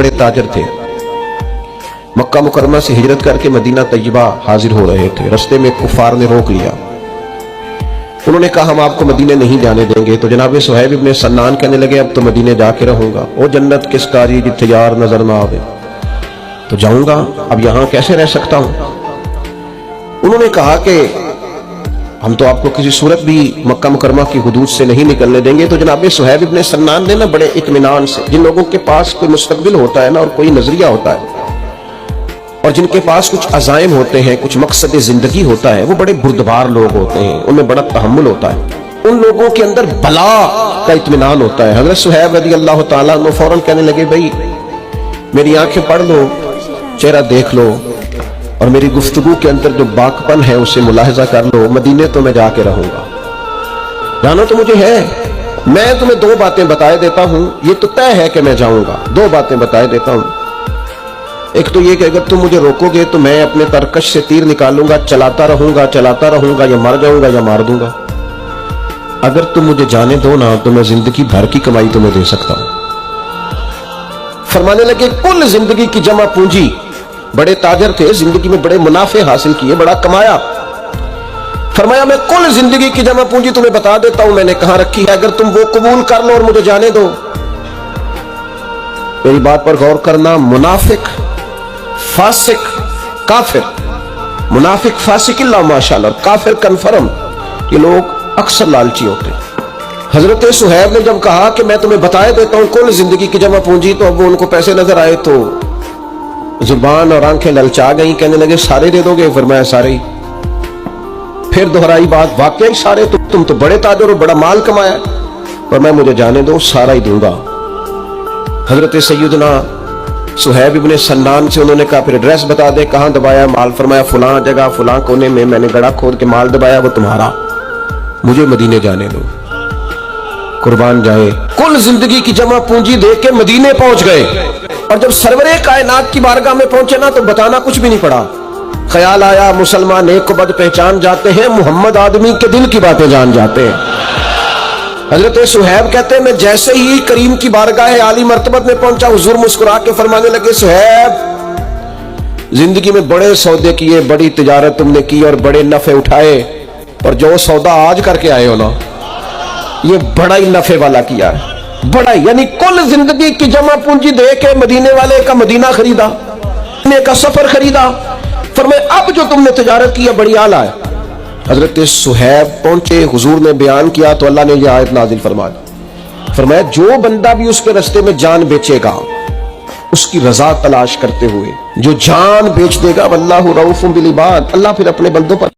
बड़े ताजर थे। मक्का मुकरमा से हिजरत करके मदीना तैयबा हाजिर हो रहे थे। रस्ते में कुफार ने रोक लिया। उन्होंने कहा हम आपको मदीने नहीं जाने देंगे। तो जनाब सुहैब इब्ने सन्नान कहने लगे अब तो मदीने जाके रहूंगा। ओ जन्नत किस कारी जिथे यार नजर ना आवे, तो जाऊंगा, अब यहां कैसे रह सकता हूं। उन्होंने कहा कि हम तो आपको किसी सूरत भी मक्का मुकरमा की हुदूद से नहीं निकलने देंगे। तो जनाब सुहैब इब्ने सन्नान ने ना बड़े इत्मीनान से, जिन लोगों के पास कोई मुस्तकबिल होता है ना और कोई नजरिया होता है और जिनके पास कुछ अज़ाइम होते हैं, कुछ मकसद जिंदगी होता है, वो बड़े बुर्दबार लोग होते हैं, उनमें बड़ा तहम्मुल होता है। उन लोगों के अंदर बला का इत्मीनान होता है। हज़रत सुहैब रज़ी अल्लाह तआला अन्हु फौरन कहने लगे भाई मेरी आंखें पढ़ लो, चेहरा देख लो और मेरी गुफ्तगू के अंदर जो बाकपन है उसे मुलाहिजा कर लो। मदीने तो मैं जाके रहूंगा, जाना तो मुझे है। मैं तुम्हें दो बातें बताए देता हूं, ये तो तय है कि मैं जाऊंगा। दो बातें बताए देता हूं। एक तो ये कि अगर तुम मुझे रोकोगे तो मैं अपने तरकश से तीर निकालूंगा, चलाता रहूंगा या मर जाऊंगा या मार दूंगा। अगर तुम मुझे जाने दो ना तो मैं जिंदगी भर की कमाई तुम्हें दे सकता हूं। फरमाने लगे कुल जिंदगी की जमा पूंजी, बड़े ताजर थे, जिंदगी में बड़े मुनाफे हासिल किए, बड़ा कमाया। फरमाया मैं कुल जिंदगी की जमा पूंजी तुम्हें बता देता हूं मैंने कहां रखी है, अगर तुम वो कबूल कर लो और मुझे जाने दो। मेरी बात पर गौर करना, मुनाफिक, फासिक, काफिर, मुनाफिक फासिक इल्ला माशाअल्लाह, काफिर कन्फर्म, ये लोग अक्सर लालची होते हैं। हजरत सुहैब ने जब कहा कि मैं तुम्हें बताए देता हूं कुल जिंदगी की जमा पूंजी, तो अब वो उनको पैसे नजर आए तो जुबान और आंखें ललचा गई। कहने लगे सारे दे दोगे? फरमाया सारे ही। फिर दोहराई बात, वाकई सारे? तो तुम तो बड़े ताजर हो, बड़ा माल कमाया। पर मैं मुझे जाने दो, सारा ही दूंगा। हजरत सैयदना सुहैब इब्ने सन्नान से उन्होंने कहा फिर एड्रेस बता दे, कहां दबाया माल? फरमाया फलां जगह फलां कोने में मैंने गड़ा खोद के माल दबाया, वो तुम्हारा, मुझे मदीने जाने दो। कुर्बान जाए, कुल जिंदगी की जमा पूंजी दे के मदीने पहुंच गए। और जब सरवरे कायनात की बारगाह में पहुंचे ना तो बताना कुछ भी नहीं पड़ा। ख्याल आया मुसलमान नेक को बद पहचान जाते हैं, मुहम्मद आदमी के दिल की बातें जान जाते हैं। हजरत सुहैब कहते हैं मैं जैसे ही करीम की बारगाह आली मर्तबत में पहुंचा, हुजूर मुस्कुरा के फरमाने लगे सुहैब जिंदगी में बड़े सौदे किए, बड़ी तिजारत तुमने की और बड़े नफे उठाए, और जो सौदा आज करके आए हो ना ये बड़ा ही नफे वाला किया है, बड़ा, यानी कुल जिंदगी की जमा पूंजी दे के मदीने वाले का मदीना खरीदा, मदीने का सफर खरीदा। फरमाया अब जो तुमने तिजारत की है बड़ी आला है। हजरत सुहैब पहुंचे, हुजूर ने बयान किया तो अल्लाह ने यह आयत नाजिल फरमा दी। फरमाया जो बंदा भी उसके रास्ते में जान बेचेगा उसकी रजा तलाश करते हुए, जो जान बेच देगा वल्लाहु रऊफुम बिल इबाद, अल्लाह फिर अपने बंदों पर